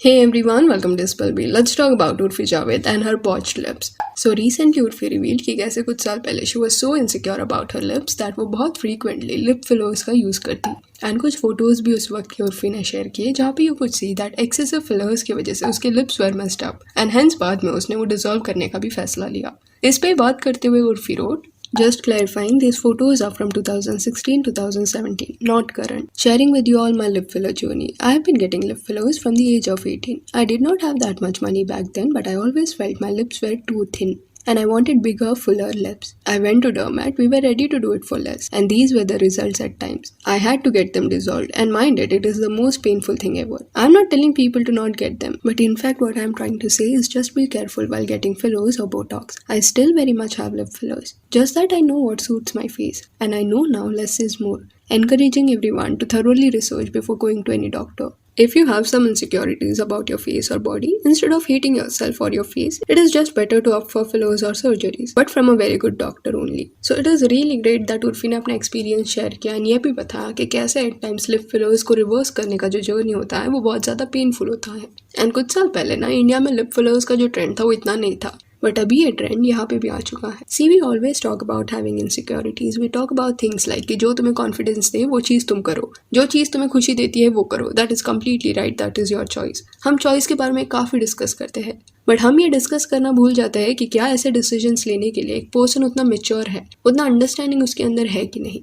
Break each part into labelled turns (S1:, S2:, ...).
S1: Hey everyone, welcome to Spellbee. Let's talk about Urfi Javed and her botched lips. So recently Urfi revealed कि कैसे कुछ साल पहले she was so insecure about her lips that वो बहुत frequently lip fillers का use करती. And कुछ फोटोज भी उस वक्त की उर्फी ने शेयर किए जहाँ पे you could see that excessive fillers की वजह से उसके lips were messed up and hence बाद में उसने वो डिसॉल्व करने का भी फैसला लिया. इस पे बात करते हुए Urfi road, Just clarifying, these photos are from 2016-2017, not current. Sharing with you all my lip filler journey. I have been getting lip fillers from the age of 18. I did not have that much money back then, but I always felt my lips were too thin. And I wanted bigger, fuller lips. I went to Dermat, we were ready to do it for less. And these were the results at times. I had to get them dissolved. And mind it is the most painful thing ever. I'm not telling people to not get them. But in fact, what I'm trying to say is just be careful while getting fillers or Botox. I still very much have lip fillers. Just that I know what suits my face. And I know now less is more. Encouraging everyone to thoroughly research before going to any doctor. If you have some insecurities about your face or body, instead of hating yourself or your face, it is just better to opt for fillers or surgeries, but from a very good doctor only. So it is really great that Urfi ने अपना experience share किया and ये भी बताया कि कैसे eight times lip fillers को reverse करने का जो जर्नी होता है वो बहुत ज़्यादा पेनफुल होता है. एंड कुछ साल पहले ना इंडिया में लिप फिलर्स का जो ट्रेंड था वो इतना नहीं था, बट अभी ये ट्रेंड यहाँ पे भी आ चुका है. See we always talk about having insecurities. We talk about things like कि जो तुम्हें कॉन्फिडेंस दे वो चीज़ तुम करो, जो चीज़ तुम्हें खुशी देती है वो करो. That is completely right, that is your choice. हम चॉइस के बारे में काफ़ी डिस्कस करते हैं, बट हम ये डिस्कस करना भूल जाते हैं कि क्या ऐसे डिसीजंस लेने के लिए एक पर्सन उतना मेच्योर है, उतना अंडरस्टैंडिंग उसके अंदर है कि नहीं.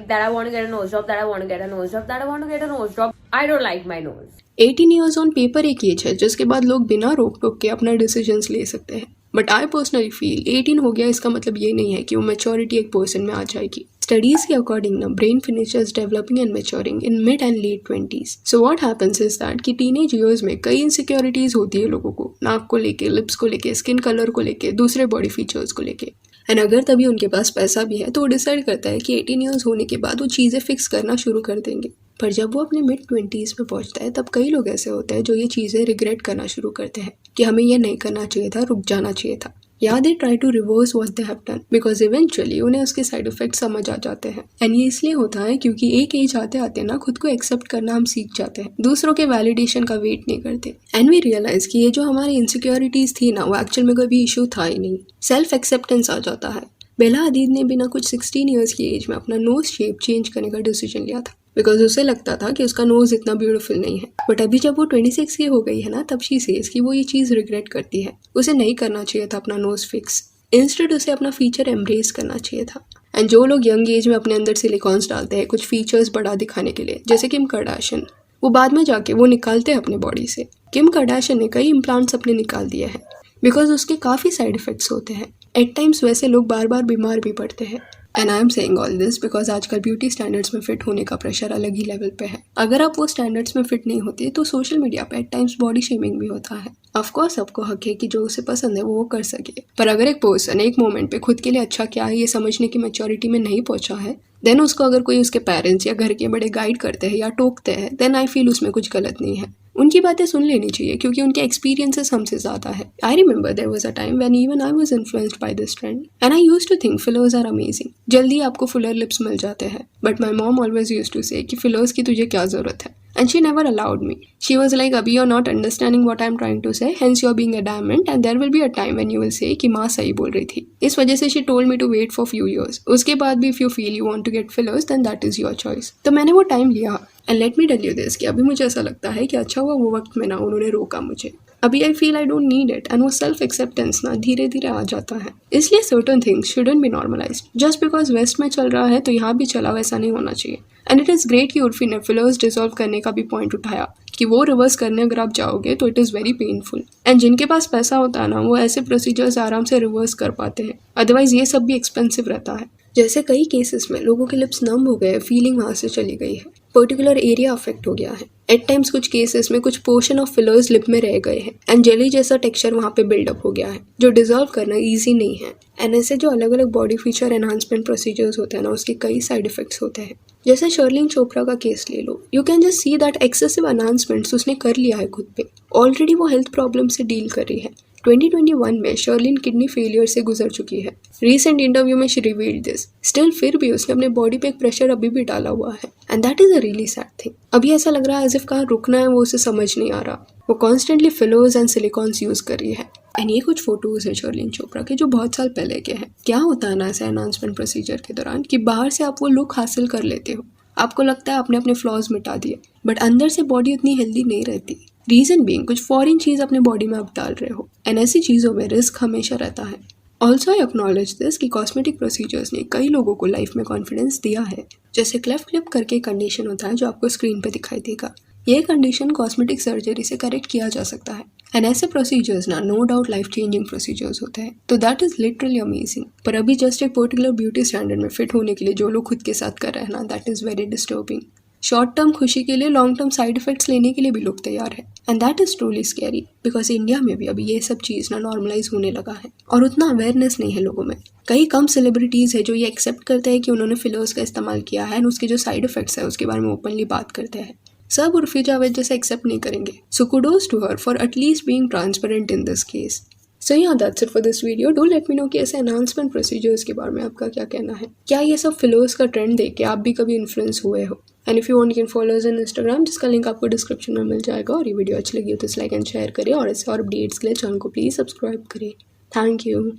S2: That I want to get a nose job, that I want to get a nose job, that I want to get a nose job. I don't like my nose.
S1: 18 years on paper एक as है जिसके बाद लोग बिना रोक टोक के अपना decisions ले सकते हैं. बट आई पर्सनली फील 18 हो गया इसका मतलब ये नहीं है कि वो मेच्योरिटी एक पर्सन में आ जाएगी. स्टडीज के अकॉर्डिंग ना brain finishes developing and maturing in mid and let 20s. So what happens is that कि टीनेज ईयर्स में कई इनसिक्योरिटीज होती है लोगों को, नाक को लेके, लिप्स को लेके, स्किन कलर को लेके, दूसरे बॉडी फीचर्स को लेके. एंड अगर तभी उनके पास पैसा भी है तो वो डिसाइड करता है कि 18 ईयर्स होने के बाद वो चीज़ें फिक्स करना शुरू कर देंगे. पर जब वो अपने मिड 20s में पहुंचता है तब कई लोग ऐसे होते हैं जो ये चीज़ें रिग्रेट करना शुरू करते हैं कि हमें ये नहीं करना चाहिए था, रुक जाना चाहिए था. या they try to reverse what they have done because eventually उन्हें उसके साइड इफेक्ट समझ आ जाते हैं. एंड ये इसलिए होता है क्योंकि एक एज आते आते ना खुद को एक्सेप्ट करना हम सीख जाते हैं, दूसरों के वैलिडेशन का वेट नहीं करते. एंड वी रियलाइज कि ये जो हमारी इनसिक्योरिटीज थी ना वो एक्चुअल में कोई इशू था ही नहीं. सेल्फ एक्सेप्टेंस आ जाता है. बेला हदीद ने बिना कुछ 16 ईयर्स की एज में अपना नोज शेप चेंज करने का डिसीजन लिया था बिकॉज उसे लगता था कि उसका नोज इतना ब्यूटीफुल नहीं है. बट अभी जब वो 26 की हो गई है ना तब शी सेज कि वो ये चीज़ रिग्रेट करती है. उसे नहीं करना चाहिए था अपना नोज फिक्स, इंस्टेड उसे अपना फीचर एम्ब्रेस करना चाहिए था. एंड जो लोग यंग एज में अपने अंदर सिलिकॉन्स डालते हैं कुछ फीचर्स बड़ा दिखाने के लिए, जैसे किम कार्दाशियन, वो बाद में जाके वो निकालते हैं अपने बॉडी से. किम कार्दाशियन ने कई इम्प्लांट्स अपने निकाल दिए हैं बिकॉज उसके काफ़ी साइड इफेक्ट्स होते हैं. एट टाइम्स वैसे लोग बार बार बीमार भी पड़ते हैं. And I am saying all this because आजकल ब्यूटी स्टैंडर्ड्स में फिट होने का प्रेशर अलग ही लेवल पे है. अगर आप वो स्टैंडर्ड्स में फिट नहीं होते तो सोशल मीडिया पे एट टाइम्स बॉडी शेमिंग भी होता है. ऑफकोर्स सबको हक है कि जो उसे पसंद है वो कर सके, पर अगर एक पर्सन एक मोमेंट पे खुद के लिए अच्छा क्या है ये समझने की मैच्योरिटी में नहीं पहुंचा है, देन उसको अगर कोई उसके पेरेंट्स या घर के बड़े गाइड करते हैं या टोकते हैं, देन आई फील उसमें कुछ गलत नहीं है. उनकी बातें सुन लेनी चाहिए क्योंकि उनके एक्सपीरियंसेस हमसे ज़्यादा है. I remember there was a time when even I was influenced by this trend and I used to think fillers are amazing. जल्दी आपको फुलर लिप्स मिल जाते हैं, but my mom always used to say कि fillers की तुझे क्या ज़रूरत है. And she never allowed me. She was like, Abhi, you're not understanding what I'm trying to say, hence you're being adamant and there will be a time when you will say कि माँ सही बोल रही थी. इस वजह से she told me to wait for few years. उसके बाद भी if you feel you want to get fillers then that is your choice. तो मैंने वो टाइम लिया. And let me tell you this कि अभी मुझे ऐसा लगता है कि अच्छा हुआ वो वक्त में ना उन्होंने रोका मुझे. अभी I feel I don't need it and वो सेल्फ एक्सेप्टेंस ना धीरे धीरे आ जाता है. इसलिए certain things shouldn't be normalised. Just because west में चल रहा है तो यहाँ भी चला, वैसा नहीं होना चाहिए. एंड इट इज़ ग्रेट कि उर्फी ने फिलर्स डिसॉल्व करने का भी पॉइंट उठाया कि वो रिवर्स करने अगर आप जाओगे तो it is very painful. And जिनके पास पैसा होता है ना वो ऐसे प्रोसीजर्स आराम से रिवर्स कर पाते हैं, अदरवाइज ये सब भी एक्सपेंसिव रहता है. जैसे कई केसेस में लोगों के लिप्स नम हो गए, फीलिंग वहाँ से चली गई है, पर्टिकुलर एरिया अफेक्ट हो गया है. एट टाइम्स कुछ केसेस में कुछ पोर्शन ऑफ फिलर्स लिप में रह गए हैं एंड जेली जैसा टेक्सचर वहाँ पे बिल्डअप हो गया है जो डिजॉल्व करना ईजी नहीं है. एंड ऐसे जो अलग अलग बॉडी फीचर एनहांसमेंट प्रोसीजर्स होते हैं ना उसके कई साइड इफेक्ट्स होते हैं. जैसे शर्लिन चोपड़ा का केस ले लो, you can just see that excessive enhancements उसने कर लिया है खुद पे. ऑलरेडी वो हेल्थ प्रॉब्लम से डील कर रही है. 2021 में शर्लिन किडनी फेलियर से गुजर चुकी है। रीसेंट इंटरव्यू में शी रिवील्ड दिस। स्टिल फिर भी उसने अपने बॉडी पे एक प्रेशर अभी भी डाला हुआ है and that is a really sad thing. अभी ऐसा लग रहा है एज इफ कहाँ रुकना है वो उसे समझ नहीं आ रहा। वो constantly fillers and silicones use कर रही है। एंड ये कुछ फोटोज है शर्लिन चोपड़ा के जो बहुत साल पहले के हैं। क्या होता है ना ऐसे एनहांसमेंट प्रोसीजर के दौरान कि बाहर से आप वो लुक हासिल कर लेते हो, आपको लगता है आपने अपने फ्लॉज मिटा दिए, बट अंदर से बॉडी उतनी हेल्दी नहीं रहती। रीजन बीइंग कुछ फॉरेन चीज अपने बॉडी में आप डाल रहे हो एंड ऐसी चीजों में रिस्क हमेशा रहता है। ऑल्सो आई एक्नॉलेज दिस कि कॉस्मेटिक प्रोसीजर्स ने कई लोगों को लाइफ में कॉन्फिडेंस दिया है। जैसे क्लेफ्ट लिप करके कंडीशन होता है जो आपको स्क्रीन पे दिखाई देगा। ये कंडीशन कॉस्मेटिक सर्जरी से करेक्ट किया जा सकता है एंड ऐसे प्रोसीजर्स ना no doubt life changing procedures होते हैं, तो दैट इज लिटरली अमेजिंग। पर अभी जस्ट एक पर्टिकुलर ब्यूटी स्टैंडर्ड में फिट होने के लिए जो लोग खुद के साथ कर रहे हैं ना, that is very disturbing. Short term खुशी के लिए लॉन्ग टर्म साइड इफेक्ट्स लेने के लिए भी लोग तैयार है and that is truly scary because India में भी अभी ये सब चीज़ ना नॉर्मलाइज होने लगा है और उतना अवेयरनेस नहीं है लोगों में। कई कम सेलिब्रिटीज़ है जो ये एक्सेप्ट करते हैं कि उन्होंने फिलर्स का इस्तेमाल किया है एंड उसके जो साइड इफेक्ट्स है उसके बारे में ओपनली बात करते हैं। सब उर्फी जावेद जैसे एक्सेप्ट नहीं करेंगे। So kudos to her for at least being transparent in this case. So yeah, that's it for this video. Do let me know कि ऐसे अनाउंसमेंट प्रोसीजर्स के बारे में आपका क्या कहना है। क्या ये सब फिलर्स का ट्रेंड देख के आप भी कभी इन्फ्लुएंस हुए हो? And if you want you can follow us on Instagram जिसका लिंक आपको डिस्क्रिप्शन में मिल जाएगा। और ये वीडियो अच्छी लगी हो तो इस लाइक एंड शेयर करें और ऐसे और अपडेट्स के लिए चैनल को प्लीज़ सब्सक्राइब करें। Thank you.